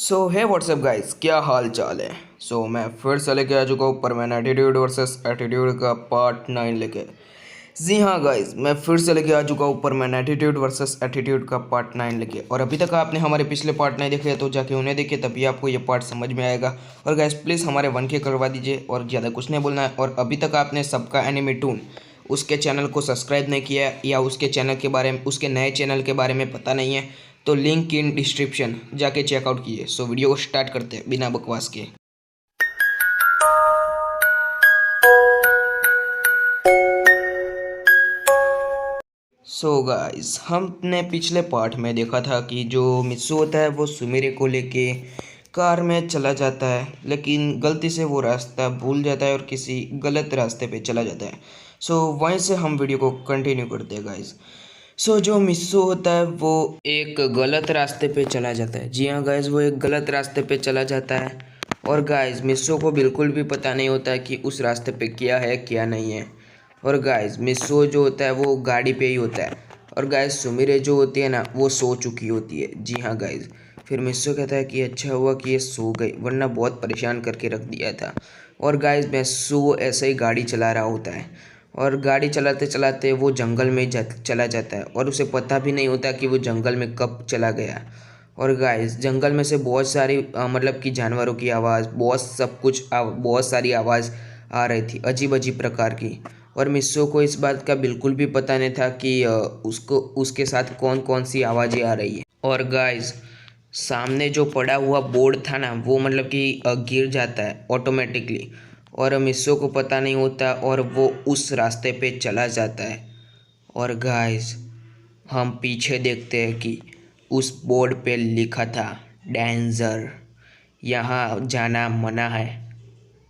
सो है WhatsApp guys, क्या हाल चाल है। मैं फिर से लेके आ चुका हूँ परमैन एटीट्यूड वर्सेस एटीट्यूड का पार्ट 9 लेके। जी हाँ गाइस, मैं फिर से लेके आ चुका हूँ परमैन एटीट्यूड वर्सेस एटीट्यूड का पार्ट 9 लेके। और अभी तक आपने हमारे पिछले पार्ट नहीं देखे तो जाके उन्हें देखिए, तभी आपको ये पार्ट समझ में आएगा। और गाइस प्लीज़ हमारे 1K करवा दीजिए और ज़्यादा कुछ नहीं बोलना है। और अभी तक आपने सबका एनिमी टून उसके चैनल को सब्सक्राइब नहीं किया है या उसके चैनल के बारे में, उसके नए चैनल के बारे में पता नहीं है, तो लिंक इन डिस्क्रिप्शन जाके चेकआउट कीजिए। वीडियो को स्टार्ट करते हैं बिना बकवास के। गाइस, हमने पिछले पार्ट में देखा था कि जो मित्सु होता है वो सुमिरे को लेके कार में चला जाता है, लेकिन गलती से वो रास्ता भूल जाता है और किसी गलत रास्ते पे चला जाता है। वहीं से हम वीडियो को कंटिन्यू करते हैं गाइस। जो मिस्सू होता है वो एक गलत रास्ते पे चला जाता है। जी हाँ गाइस, वो एक गलत रास्ते पे चला जाता है। और गाइस मिस्सू को बिल्कुल भी पता नहीं होता है कि उस रास्ते पे क्या है क्या नहीं है। और गाइस मिस्सू जो होता है वो गाड़ी पे ही होता है। और गाइस सुमिरे जो होती है ना, वो सो चुकी होती है। जी हाँ गाइस, फिर मिस्सू कहता है कि अच्छा हुआ कि ये सो गई, वरना बहुत परेशान करके रख दिया था। और गाइस मिस्सू ऐसे ही गाड़ी चला रहा होता है और गाड़ी चलाते चलाते वो जंगल में चला जाता है और उसे पता भी नहीं होता कि वो जंगल में कब चला गया। और गाइस जंगल में से बहुत सारी मतलब कि जानवरों की आवाज़, बहुत सब कुछ बहुत सारी आवाज़ आ रही थी, अजीब अजीब प्रकार की। और मिस्सो को इस बात का बिल्कुल भी पता नहीं था कि उसको उसके साथ कौन कौन सी आवाज़ें आ रही है। और गाइस सामने जो पड़ा हुआ बोर्ड था ना, वो मतलब कि गिर जाता है ऑटोमेटिकली और मिस्सो को पता नहीं होता और वो उस रास्ते पे चला जाता है। और गाइस हम पीछे देखते हैं कि उस बोर्ड पे लिखा था डेंजर, यहाँ जाना मना है।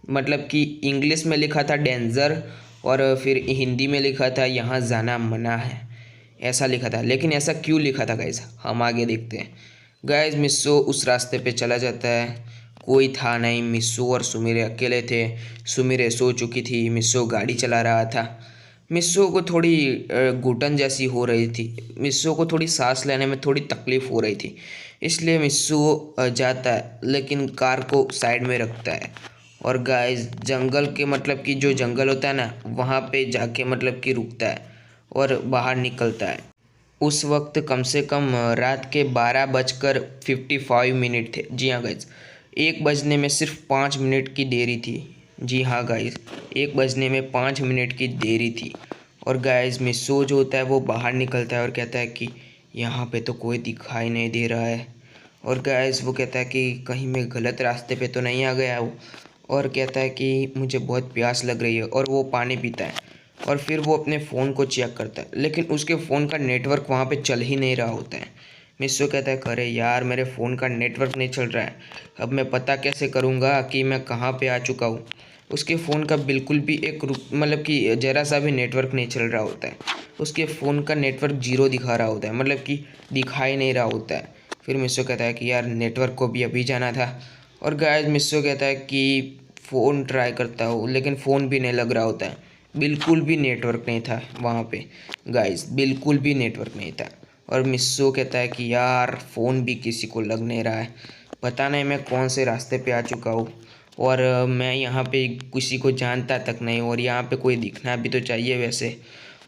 मतलब कि इंग्लिश में लिखा था डेंजर और फिर हिंदी में लिखा था यहाँ जाना मना है, ऐसा लिखा था। लेकिन ऐसा क्यों लिखा था गाइस, हम आगे देखते हैं। गाइस मिस्सो उस रास्ते पे चला जाता है, कोई था नहीं, मिस्सो और सुमिरे अकेले थे। सुमिरे सो चुकी थी, मिस्सो गाड़ी चला रहा था। मिस्सो को थोड़ी घुटन जैसी हो रही थी, मिस्सो को थोड़ी सांस लेने में थोड़ी तकलीफ़ हो रही थी, इसलिए मिस्सो जाता है लेकिन कार को साइड में रखता है। और गाइस जंगल के मतलब कि जो जंगल होता है ना, वहाँ पे जाके मतलब कि रुकता है और बाहर निकलता है। उस वक्त कम से कम रात के 12:55 थे। जी हाँ गाइज, 1 बजने में सिर्फ 5 मिनट की देरी थी। जी हाँ गाइज, 1 बजने में 5 मिनट की देरी थी। और गाइज मिस्सो जो होता है वो बाहर निकलता है और कहता है कि यहाँ पे तो कोई दिखाई नहीं दे रहा है। और गाइज वो कहता है कि कहीं मैं गलत रास्ते पे तो नहीं आ गया हूँ। और कहता है कि मुझे बहुत प्यास लग रही है और वो पानी पीता है। और फिर वो अपने फ़ोन को चेक करता है, लेकिन उसके फ़ोन का नेटवर्क वहाँ पे चल ही नहीं रहा होता है। मिस्सो कहता है अरे यार, मेरे फ़ोन का नेटवर्क नहीं चल रहा है, अब मैं पता कैसे करूँगा कि मैं कहाँ पे आ चुका हूँ। उसके फ़ोन का बिल्कुल भी एक मतलब कि ज़रा सा भी नेटवर्क नहीं चल रहा होता है। उसके फ़ोन का नेटवर्क 0 दिखा रहा होता है, मतलब कि दिखाई नहीं रहा होता है। फिर मिस्सो कहता है कि यार नेटवर्क को भी अभी जाना था। और गाइस मिस्सो कहता है कि फ़ोन ट्राई करता हूँ, लेकिन फ़ोन भी नहीं लग रहा होता है, बिल्कुल भी नेटवर्क नहीं था वहाँ पे। गाइस बिल्कुल भी नेटवर्क नहीं था। और मिस्सो कहता है कि यार फ़ोन भी किसी को लग नहीं रहा है, पता नहीं मैं कौन से रास्ते पे आ चुका हूँ। और मैं यहाँ पे किसी को जानता तक नहीं, और यहाँ पे कोई दिखना भी तो चाहिए वैसे।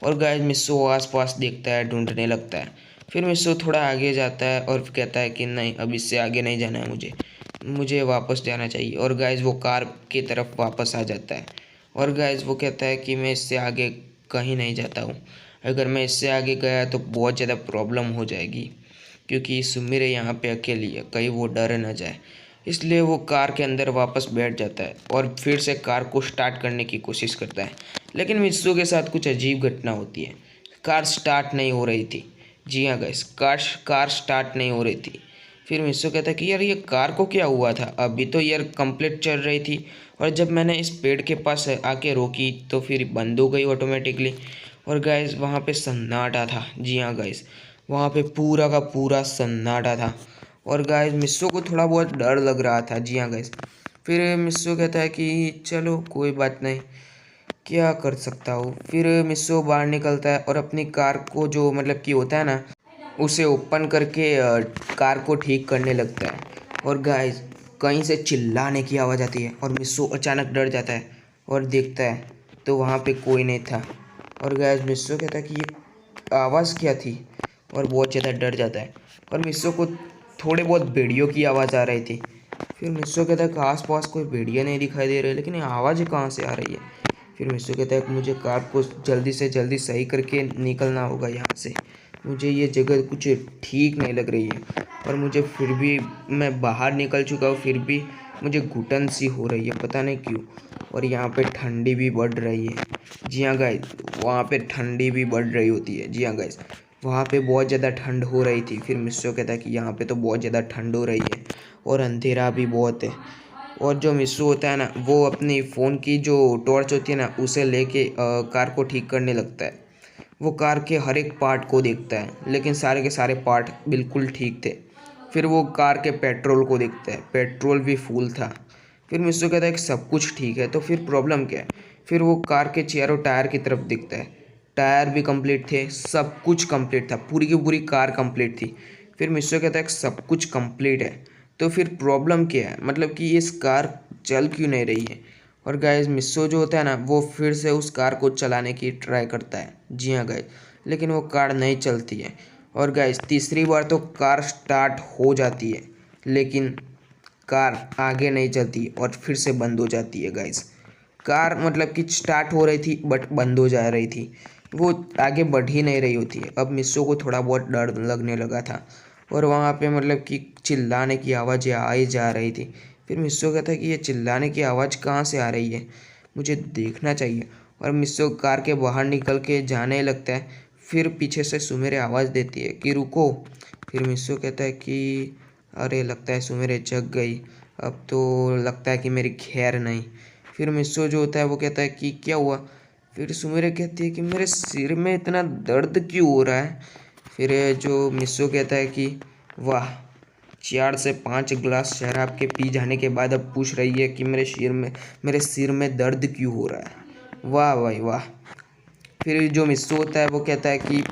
और गाइस मिस्सो आस पास देखता है, ढूंढने लगता है। फिर मिस्सो थोड़ा आगे जाता है और कहता है कि नहीं, अब इससे आगे नहीं जाना है, मुझे वापस जाना चाहिए। और गाइस वो कार की तरफ वापस आ जाता है। और गाइस वो कहता है कि मैं इससे आगे कहीं नहीं जाता हूँ, अगर मैं इससे आगे गया तो बहुत ज़्यादा प्रॉब्लम हो जाएगी, क्योंकि सुमिरे यहाँ पे अकेली है, कहीं वो डर न जाए। इसलिए वो कार के अंदर वापस बैठ जाता है और फिर से कार को स्टार्ट करने की कोशिश करता है। लेकिन मित्सु के साथ कुछ अजीब घटना होती है, कार स्टार्ट नहीं हो रही थी। जी हाँ गाइस, कार स्टार्ट नहीं हो रही थी। फिर मिस्सो कहता है कि यार ये कार को क्या हुआ था, अभी तो यार कंप्लीट चल रही थी और जब मैंने इस पेड़ के पास आके रोकी तो फिर बंद हो गई ऑटोमेटिकली। और गाइस वहाँ पे सन्नाटा था। जी हाँ गाइस, वहाँ पे पूरा का पूरा सन्नाटा था। और गाइस मिस्सो को थोड़ा बहुत डर लग रहा था। जी हाँ गाइस, फिर मिस्सो कहता है कि चलो कोई बात नहीं, क्या कर सकता हूँ। फिर मिस्सो बाहर निकलता है और अपनी कार को जो मतलब कि होता है ना, उसे ओपन करके कार को ठीक करने लगता है। और गाइस कहीं से चिल्लाने की आवाज़ आती है और मिस्सू अचानक डर जाता है और देखता है तो वहाँ पे कोई नहीं था। और गाइस मिस्सू कहता है कि ये आवाज़ क्या थी और बहुत ज़्यादा डर जाता है। और मिस्सू को थोड़े बहुत भेड़ियों की आवाज़ आ रही थी। फिर मिस्सू कहता है कि आस पास कोई भेड़िया नहीं दिखाई दे रहे, लेकिन ये आवाज़ कहाँ से आ रही है। फिर मिस्सू कहता है कि मुझे कार को जल्दी से जल्दी सही करके निकलना होगा यहाँ से, मुझे ये जगह कुछ ठीक नहीं लग रही है और मुझे फिर भी मैं बाहर निकल चुका हूँ, फिर भी मुझे घुटन सी हो रही है, पता नहीं क्यों। और यहाँ पे ठंडी भी बढ़ रही है। जी हाँ गाइस, वहाँ पे ठंडी भी बढ़ रही होती है। जी हाँ गाइस, वहाँ पे बहुत ज़्यादा ठंड हो रही थी। फिर मिस्सू कहता है कि यहाँ पे तो बहुत ज़्यादा ठंड हो रही है और अंधेरा भी बहुत है। और जो मिस्सू होता है ना, वो अपनी फ़ोन की जो टॉर्च होती है ना, उसे लेके कार को ठीक करने लगता है। वो कार के हर एक पार्ट को देखता है, लेकिन सारे के सारे पार्ट बिल्कुल ठीक थे। फिर वो कार के पेट्रोल को देखता है, पेट्रोल भी फुल था। फिर मिस्सू कहता है कि सब कुछ ठीक है, तो फिर प्रॉब्लम क्या है। फिर वो कार के चारों टायर की तरफ देखता है, टायर भी कंप्लीट थे, सब कुछ कंप्लीट था, पूरी की पूरी कार कंप्लीट थी। फिर मिस्सू कहता है कि सब कुछ कंप्लीट है, तो फिर प्रॉब्लम क्या है, मतलब कि इस कार चल क्यों नहीं रही है। और गाइस मिस्सू जो होता है ना, वो फिर से उस कार को चलाने की ट्राई करता है। जी हाँ गाइस, लेकिन वो कार नहीं चलती है। और गाइस तीसरी बार तो कार स्टार्ट हो जाती है, लेकिन कार आगे नहीं चलती और फिर से बंद हो जाती है गाइस। कार मतलब कि स्टार्ट हो रही थी बट बंद हो जा रही थी, वो आगे बढ़ ही नहीं रही होती है। अब मिस्सू को थोड़ा बहुत डर लगने लगा था और वहाँ पे मतलब कि चिल्लाने की आवाज़ें आई जा रही थी। फिर मिस्सू कहता है कि ये चिल्लाने की आवाज़ कहाँ से आ रही है, मुझे देखना चाहिए। और मिस्सू कार के बाहर निकल के जाने लगता है। फिर पीछे से सुमेरे आवाज़ देती है कि रुको। फिर मिस्सू कहता है कि अरे लगता है सुमेरे जग गई, अब तो लगता है कि मेरी खैर नहीं। फिर मिस्सू जो होता है वो कहता है कि क्या हुआ। फिर सुमेरे कहती है कि मेरे सिर में इतना दर्द क्यों हो रहा है। फिर जो मिस्सू कहता है कि वाह, 4 से 5 गिलास शराब के पी जाने के बाद अब पूछ रही है कि मेरे सिर में दर्द क्यों हो रहा है। वाह भाई वाह। फिर जो मिस्सू होता है वो कहता है कि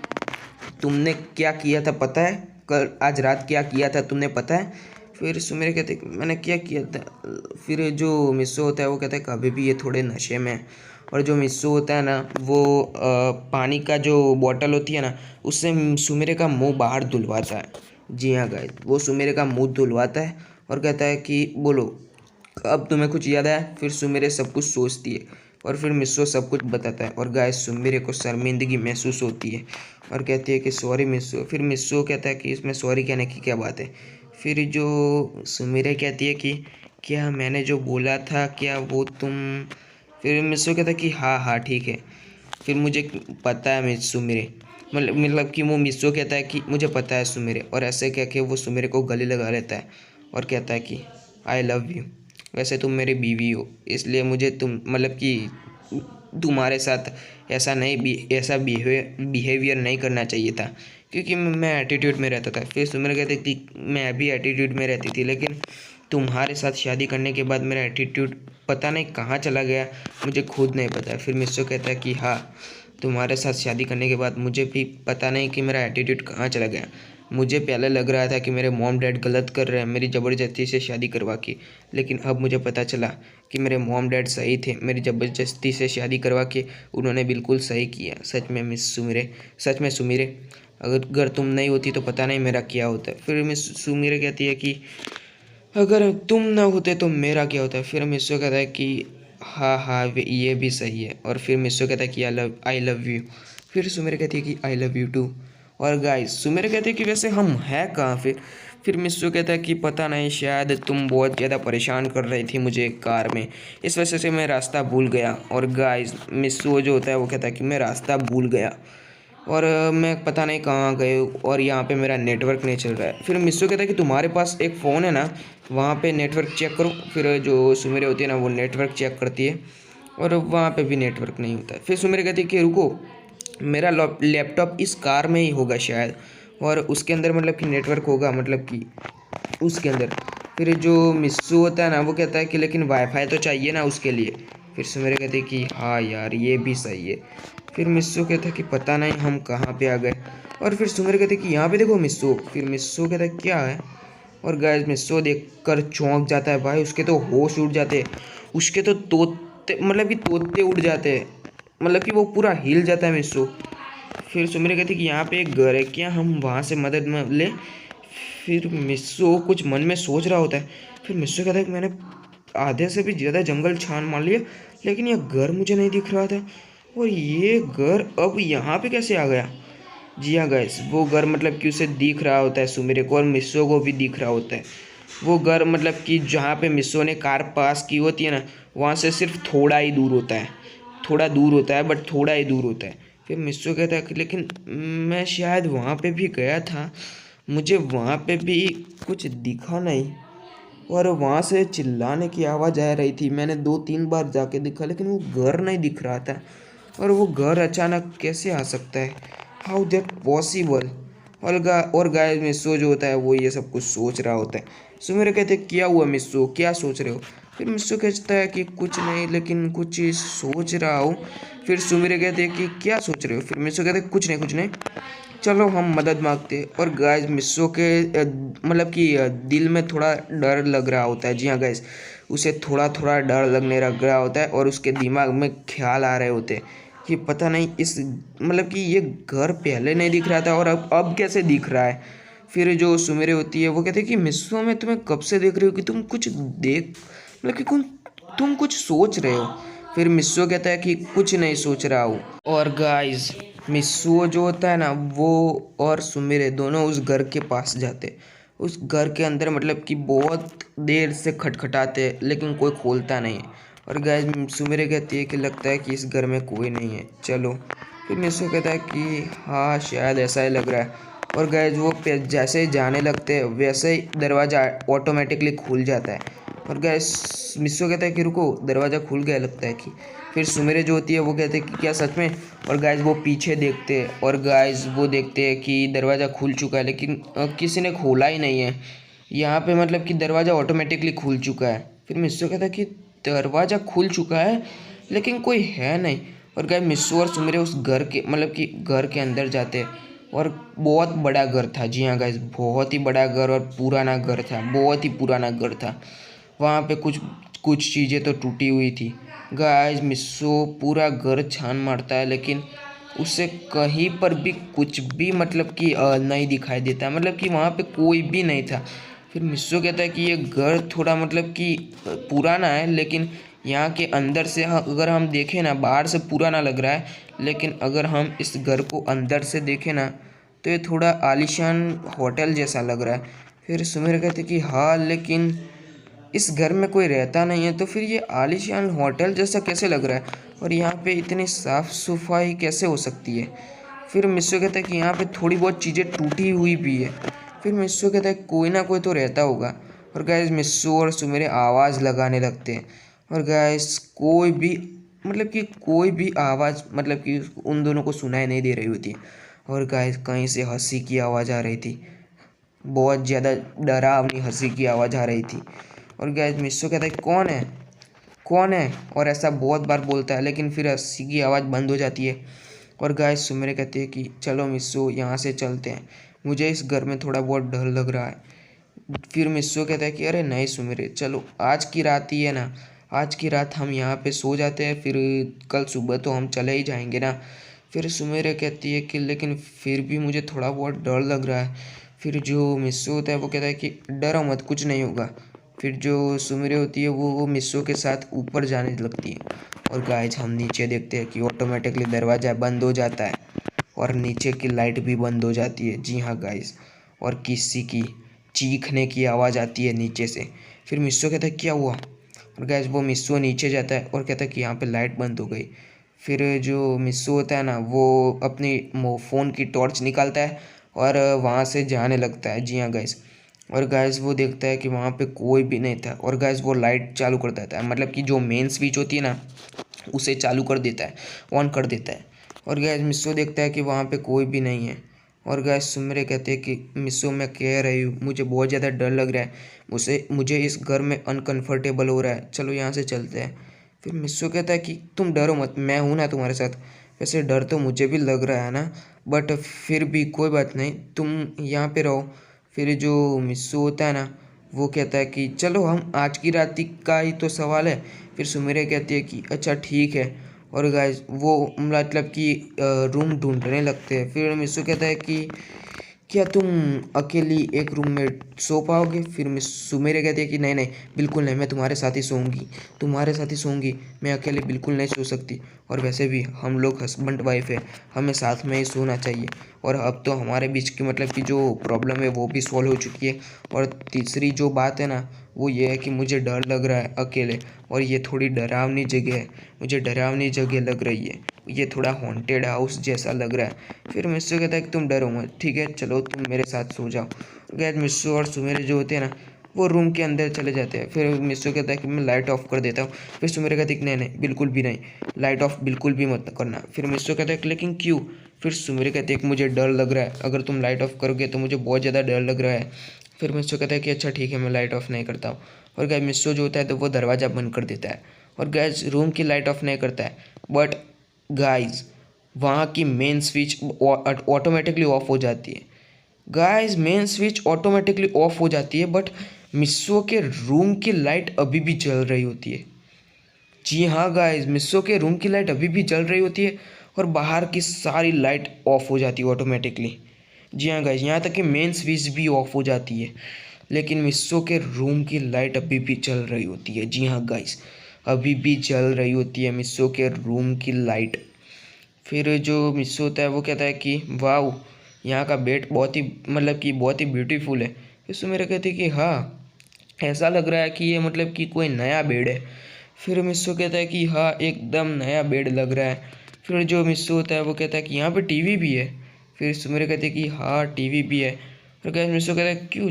तुमने क्या किया था पता है, कल आज रात क्या किया था तुमने पता है। फिर सुमेर कहते हैं मैंने क्या किया था। फिर जो मिस्सू होता है वो कहता है कि अभी भी ये थोड़े नशे में है। और जो मिस्सू होता है ना, वो पानी का जो बॉटल होती है ना, उससे सुमेरे का मुंह बाहर धुलवाता है। जी हाँ गाइस, वो सुमेरे का मुंह धुलवाता है और कहता है कि बोलो अब तुम्हें कुछ याद आया। फिर सुमेरे सब कुछ सोचती है और फिर मिस्सू सब कुछ बताता है। और गाइस सुमेरे को शर्मिंदगी महसूस होती है और कहती है कि सॉरी मिस्सू। फिर मिस्सू कहता है कि इसमें सॉरी कहने की क्या बात है। फिर जो सुमेरे कहती है कि क्या मैंने जो बोला था क्या वो तुम। फिर मिस्सू कहता है कि हाँ हाँ ठीक है, फिर मुझे पता है मिस्सू मेरे, मतलब कि वो मिस्सू कहता है कि मुझे पता है सुमेरे। और ऐसे कह के वो सुमेरे को गले लगा लेता है और कहता है कि आई लव यू। वैसे तुम मेरी बीवी हो, इसलिए मुझे तुम मतलब कि तुम्हारे साथ ऐसा बिहेवियर नहीं करना चाहिए था, क्योंकि मैं एटीट्यूड में रहता था। फिर सुमेर कहते कि मैं भी एटीट्यूड में रहती थी, लेकिन तुम्हारे साथ शादी करने के बाद मेरा एटीट्यूड पता नहीं कहाँ चला गया, मुझे खुद नहीं पता। फिर मिस्सू कहता है कि हाँ, तुम्हारे साथ शादी करने के बाद मुझे भी पता नहीं कि मेरा एटीट्यूड कहाँ चला गया। मुझे पहले लग रहा था कि मेरे मॉम डैड गलत कर रहे हैं मेरी ज़बरदस्ती से शादी करवा के, लेकिन अब मुझे पता चला कि मेरे मॉम डैड सही थे, मेरी ज़बरदस्ती से शादी करवा के उन्होंने बिल्कुल सही किया। सच में मिस सुमीरे, सच में सुमीरे, अगर तुम नहीं होती तो पता नहीं मेरा क्या होता। फिर मिस सुमीरे कहती है कि अगर तुम ना होते तो मेरा क्या होता। फिर मिस्सू कहता है कि हाँ हाँ ये भी सही है। और फिर मिस्सू कहता है कि आई लव यू। फिर सुमेर कहती है कि आई लव यू टू। और गाइस सुमेर कहते हैं कि वैसे हम हैं कहाँ। फिर मिस्सू कहता है कि पता नहीं, शायद तुम बहुत ज़्यादा परेशान कर रही थी मुझे कार में, इस वजह से मैं रास्ता भूल गया। और गाइस मिस्सू जो होता है वो कहता है कि मैं रास्ता भूल गया और मैं पता नहीं कहाँ गए और यहाँ पे मेरा नेटवर्क नहीं चल रहा है। फिर मिस्सू कहता है कि तुम्हारे पास एक फ़ोन है ना, वहाँ पे नेटवर्क चेक करो। फिर जो सुमेरे होती है ना, वो नेटवर्क चेक करती है और वहाँ पे भी नेटवर्क नहीं होता है। फिर सुमेरे कहती है कि रुको, मेरा लैपटॉप इस कार में ही होगा शायद, और उसके अंदर मतलब कि नेटवर्क होगा, मतलब कि उसके अंदर। फिर जो मिस्सू होता है ना, वो कहता है कि लेकिन वाईफाई तो चाहिए ना उसके लिए। फिर सुमेरे कहते हैं कि हाँ यार ये भी सही है। फिर मिस्सू कहता है कि पता नहीं हम कहाँ पे आ गए। और फिर सुमेर कहते हैं कि यहाँ पे देखो मिस्सू। फिर मिस्सू कहता है क्या है। और गाइस मिस्सो देखकर चौंक जाता है भाई, उसके तो होश उड़ जाते हैं, उसके तो तोते मतलब कि तोते उड़ जाते हैं, मतलब कि वो पूरा हिल जाता है मिस्सो। फिर सुमिरे कहती कि यहाँ पे एक घर है, क्या हम वहाँ से मदद में ले। फिर मिस्सो कुछ मन में सोच रहा होता है। फिर मिस्सो कहता है कि मैंने आधे से भी ज़्यादा जंगल छान मार लिया, लेकिन यह घर मुझे नहीं दिख रहा था, और ये घर अब यहाँ पे कैसे आ गया। जी हाँ गाइस, वो घर मतलब कि उसे दिख रहा होता है सुमिरे को, और मिस्सो को भी दिख रहा होता है। वो घर मतलब कि जहाँ पे मिस्सो ने कार पास की होती है ना, वहाँ से सिर्फ थोड़ा ही दूर होता है, थोड़ा दूर होता है, बट थोड़ा ही दूर होता है। फिर मिस्सो कहता है कि लेकिन मैं शायद वहाँ पे भी गया था, मुझे वहाँ पे भी कुछ दिखा नहीं, और वहाँ से चिल्लाने की आवाज़ आ रही थी, मैंने 2-3 बार जाके देखा लेकिन वो घर नहीं दिख रहा था, और वो घर अचानक कैसे आ सकता है, हाउ दैट पॉसिबल। और गाय मिस्सो जो होता है वो ये सब कुछ सोच रहा होता है। सो मेरे कहते क्या हुआ मिस्सो, क्या सोच रहे हो। फिर मिस्सो कहता है कि कुछ नहीं, लेकिन कुछ सोच रहा हूँ। फिर सुमिरे कहते हैं कि क्या सोच रहे हो। फिर मिस्सो कहते कुछ नहीं कुछ नहीं, चलो हम मदद मांगते। और गाइस मिस्सो के मतलब कि दिल में थोड़ा डर लग रहा होता है। जी हाँ गाइस, उसे थोड़ा थोड़ा डर लगने लग रहा होता है, और उसके दिमाग में ख्याल आ रहे होते हैं कि पता नहीं इस मतलब कि ये घर पहले नहीं दिख रहा था और अब कैसे दिख रहा है। फिर जो सुमेरे होती है वो कहते हैं कि मिस्सो मैं तुम्हें कब से देख रही हूँ कि तुम कुछ देख मतलब कि तुम कुछ सोच रहे हो। फिर मिस्सो कहता है कि कुछ नहीं सोच रहा हूँ। और गाइस मिस्सो जो होता है ना, वो और सुमिरे दोनों उस घर के पास जाते, उस घर के अंदर मतलब कि बहुत देर से खटखटाते लेकिन कोई खोलता नहीं है। और गाइस सुमिरे कहती है कि लगता है कि इस घर में कोई नहीं है, चलो। फिर मिस्सो कहता है कि हाँ शायद ऐसा ही लग रहा है। और गाइस वो जैसे ही जाने लगते हैं वैसे ही दरवाज़ा ऑटोमेटिकली खुल जाता है। और गैस मिस्सो कहता है कि रुको, दरवाज़ा खुल गया लगता है कि। फिर सुमेरे जो होती है वो कहते हैं कि क्या सच में। और गाइस वो पीछे देखते हैं, और गाइस वो देखते हैं कि दरवाज़ा खुल चुका है, लेकिन किसी ने खोला ही नहीं है यहाँ पे, मतलब कि दरवाज़ा ऑटोमेटिकली खुल चुका है। फिर मिस्सो कहता है कि दरवाज़ा खुल चुका है लेकिन कोई है नहीं। और गाइस मिस्सो और सुमेरे उस घर के मतलब कि घर के अंदर जाते हैं, और बहुत बड़ा घर था। जी हाँ गाइस, बहुत ही बड़ा घर और पुराना घर था, बहुत ही पुराना घर था। वहाँ पे कुछ कुछ चीज़ें तो टूटी हुई थी। गाइस मिस्सो पूरा घर छान मारता है, लेकिन उसे कहीं पर भी कुछ भी मतलब कि नहीं दिखाई देता, मतलब कि वहाँ पे कोई भी नहीं था। फिर मिस्सो कहता है कि ये घर थोड़ा मतलब कि पुराना है, लेकिन यहाँ के अंदर से अगर हम देखें ना, बाहर से पुराना लग रहा है, लेकिन अगर हम इस घर को अंदर से देखें ना, तो ये थोड़ा आलीशान होटल जैसा लग रहा है। फिर सुमेर कहते कि हाँ, लेकिन इस घर में कोई रहता नहीं है, तो फिर ये आलीशान होटल जैसा कैसे लग रहा है, और यहाँ पे इतनी साफ़ सफाई कैसे हो सकती है। फिर मिस्सो कहता है कि यहाँ पे थोड़ी बहुत चीज़ें टूटी हुई भी है। फिर मिस्सो कहता है कोई ना कोई तो रहता होगा। और गैस मिस्सो और सुमेरे आवाज़ लगाने लगते हैं, और गैस कोई भी मतलब कि कोई भी आवाज़ मतलब कि उन दोनों को सुनाई नहीं दे रही होती है। और गैस कहीं से हंसी की आवाज़ आ रही थी, बहुत ज़्यादा डरावनी हंसी की आवाज़ आ रही थी। और गैस मिस्सो कहता है कौन है कौन है, और ऐसा बहुत बार बोलता है, लेकिन फिर हंसी की आवाज़ बंद हो जाती है। और गैस सुमेरे कहते हैं कि चलो मिस्सो यहाँ से चलते हैं, मुझे इस घर में थोड़ा बहुत डर लग रहा है। फिर मिस्सो कहता है कि अरे नहीं सुमेरे, चलो आज की रात ही है ना, आज की रात हम यहाँ पे सो जाते हैं, फिर कल सुबह तो हम चले ही जाएंगे ना। फिर सुमेरे कहती है कि लेकिन फिर भी मुझे थोड़ा बहुत डर लग रहा है। फिर जो मिस्सो होता है वो कहता है कि डरो मत, कुछ नहीं होगा। फिर जो सुमेरे होती है वो मिस्सो के साथ ऊपर जाने लगती है। और गाइस हम नीचे देखते हैं कि ऑटोमेटिकली दरवाज़ा बंद हो जाता है, और नीचे की लाइट भी बंद हो जाती है। जी हाँ गाइस, और किसी की चीखने की आवाज़ आती है नीचे से। फिर मिस्सो कहता है क्या हुआ। और गैस वो मिस्सो नीचे जाता है और कहता है कि यहाँ पे लाइट बंद हो गई। फिर जो मिस्सो होता है ना, वो अपनी फ़ोन की टॉर्च निकालता है और वहाँ से जाने लगता है। जी हाँ गैस, और गैस वो देखता है कि वहाँ पे कोई भी नहीं था, और गैस वो लाइट चालू कर देता है, मतलब कि जो मेन स्विच होती है ना उसे चालू कर देता है, ऑन कर देता है। और गैस मिस्सो देखता है कि वहाँ पे कोई भी नहीं है। और गैस सुमरे कहते हैं कि मिस्सो मैं कह रही हूँ मुझे बहुत ज़्यादा डर लग रहा है, मुझे इस घर में अनकंफर्टेबल हो रहा है, चलो यहाँ से चलते हैं। फिर मिस्सो कहता है कि तुम डरो मत, मैं हूँ ना तुम्हारे साथ। वैसे डर तो मुझे भी लग रहा है ना, बट फिर भी कोई बात नहीं, तुम यहाँ पे रहो। फिर जो मिस्सू होता है ना वो कहता है कि चलो हम आज की रात का ही तो सवाल है। फिर सुमेरे कहती है कि अच्छा ठीक है। और गाइस वो मतलब कि रूम ढूंढने लगते हैं। फिर मिस्सू कहता है कि क्या तुम अकेली एक रूम में सो पाओगे? फिर मिस सुमेरे कहती है कि नहीं नहीं बिल्कुल नहीं, मैं तुम्हारे साथ ही सोऊंगी, तुम्हारे साथ ही सोऊंगी, मैं अकेले बिल्कुल नहीं सो सकती। और वैसे भी हम लोग हस्बैंड वाइफ है, हमें साथ में ही सोना चाहिए। और अब तो हमारे बीच की मतलब कि जो प्रॉब्लम है वो भी सॉल्व हो चुकी है। और तीसरी जो बात है ना वो ये है कि मुझे डर लग रहा है अकेले, और ये थोड़ी डरावनी जगह है, मुझे डरावनी जगह लग रही है, ये थोड़ा हॉन्टेड हाउस जैसा लग रहा है। फिर मिस्सू कहता है कि तुम डरो मत, ठीक है चलो तुम मेरे साथ सो जाओ। गैस मिस्सू और सुमेरे जो होते हैं ना वो रूम के अंदर चले जाते हैं। फिर मिस्सू कहता है कि मैं लाइट ऑफ कर देता हूँ। फिर सुमेरे कहती है कि नहीं नहीं बिल्कुल भी नहीं, लाइट ऑफ बिल्कुल भी मत करना। फिर मिस्सू कहता है कि लेकिन क्यों? फिर सुमेरे कहती है कि मुझे डर लग रहा है, अगर तुम लाइट ऑफ करोगे तो मुझे बहुत ज़्यादा डर लग रहा है। फिर मिस्सू कहता है कि अच्छा ठीक है मैं लाइट ऑफ नहीं करता हूँ। और गैस मिस्सू जो होता है तो वो दरवाज़ा बंद कर देता है और गैस रूम की लाइट ऑफ नहीं करता है। बट गाइस वहाँ की मेन स्विच ऑटोमेटिकली ऑफ हो जाती है। Guys main switch automatically off हो जाती है बट मिस्सो के रूम की लाइट अभी भी जल रही होती है। जी हाँ गाइस, मिस्सो के रूम की लाइट अभी भी जल रही होती है और बाहर की सारी लाइट ऑफ हो जाती है ऑटोमेटिकली। जी हाँ गाइस, यहाँ तक कि मेन स्विच भी ऑफ हो जाती है लेकिन मिस्सो के रूम की लाइट अभी भी जल रही होती है। जी हाँ गाइस, अभी भी जल रही होती है मिस्सो के रूम की लाइट। फिर जो मिस्सू होता है वो कहता है कि वाह यहाँ का बेड बहुत ही मतलब कि बहुत ही ब्यूटीफुल है। फिर सुमेरा कहती है कि हाँ ऐसा लग रहा है कि ये मतलब कि कोई नया बेड है। फिर मिस्सू कहता है कि हाँ एकदम नया बेड लग रहा है। फिर जो मिस्सू होता है वो कहता है कि यहाँ पे टीवी भी है। फिर सुमेरा कहती है कि हाँ टीवी भी है। फिर कहते मिस्सू कहता है क्यों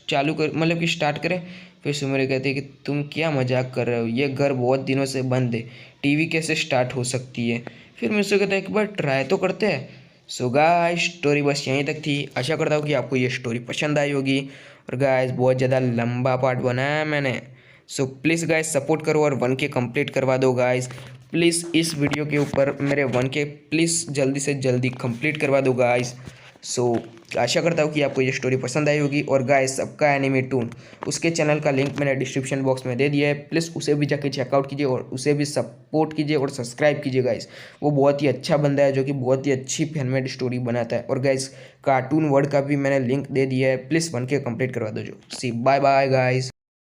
चालू कर मतलब कि स्टार्ट करें। फिर सुमेरा कहती है कि तुम क्या मजाक कर रहे हो, ये घर बहुत दिनों से बंद है, टीवी कैसे स्टार्ट हो सकती है। फिर मिस्सू कहता है एक बार ट्राई तो करते हैं। सो गाइस स्टोरी बस यहीं तक थी। आशा करता हूँ कि आपको ये स्टोरी पसंद आई होगी। और गाइस बहुत ज़्यादा लंबा पार्ट बनाया है मैंने, सो प्लीज़ गाइस सपोर्ट करो और 1K कंप्लीट करवा दो गाइस। प्लीज़ इस वीडियो के ऊपर मेरे 1K प्लीज़ जल्दी से जल्दी कंप्लीट करवा दो गाइस। सो आशा करता हूँ कि आपको ये स्टोरी पसंद आई होगी। और गाइस सबका एनिमे टून उसके चैनल का लिंक मैंने डिस्क्रिप्शन बॉक्स में दे दिया है, प्लीज़ उसे भी जाके चेकआउट कीजिए और उसे भी सपोर्ट कीजिए और सब्सक्राइब कीजिए गाइस। वो बहुत ही अच्छा बंदा है जो कि बहुत ही अच्छी फैनमेड स्टोरी बनाता है। और गाइस कार्टून वर्ड का भी मैंने लिंक दे दिया है, प्लीज़ 1K कंप्लीट करवा दो जो। सी बाय बाय गाइस।